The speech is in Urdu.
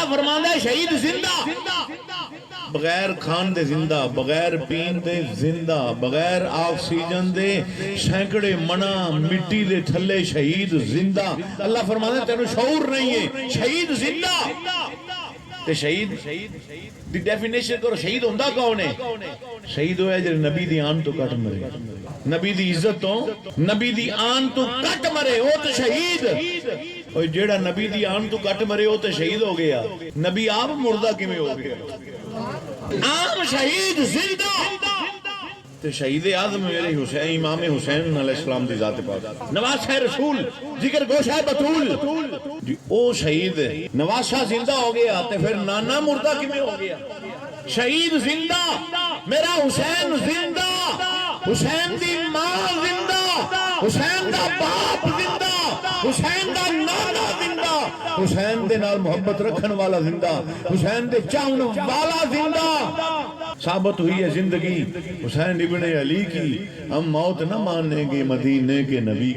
اللہ فرماندہ ہے شہید زندہ، بغیر کھان دے زندہ، بغیر پین دے زندہ، بغیر آکسیجن دے سینکڑے منہ مٹی دے تھلے شہید زندہ۔ اللہ فرماندہ ہے تینوں شعور نہیں ہے، شہید زندہ۔ تے شہید دی ڈیفینیشن کرو، شہید ہوندہ کون ہے؟ شہید ہویا جڑے نبی دی آن تو کٹ مرے، نبی دی عزت تو نبی دی آن تو کٹ مرے، وہ تو شہید۔ اور جیڑا نبی دی آن تو کٹ مرے وہ تو شہید ہو گیا، نبی آپ مردہ کیویں ہو گیا؟ عام شہید زندہ۔ تو شہید اعظم میرے حسین امام حسین علیہ السلام دی ذات پاک، نواز شاہ رسول، جگر گوشہ بطول جی، او شہید نواز شاہ زندہ ہو گیا تے پھر نانا مردہ کیویں ہو گیا؟ شہید زندہ، میرا حسین زندہ، حسین دی ماں زندہ، حسین دا باپ زندہ، حسین دا نانا زندہ، حسین دے نال محبت رکھن والا زندہ، حسین دے چاہن والا زندہ۔ ثابت ہوئی ہے زندگی حسین ابن علی کی، ہم موت نہ مانیں گے مدینے کے نبی۔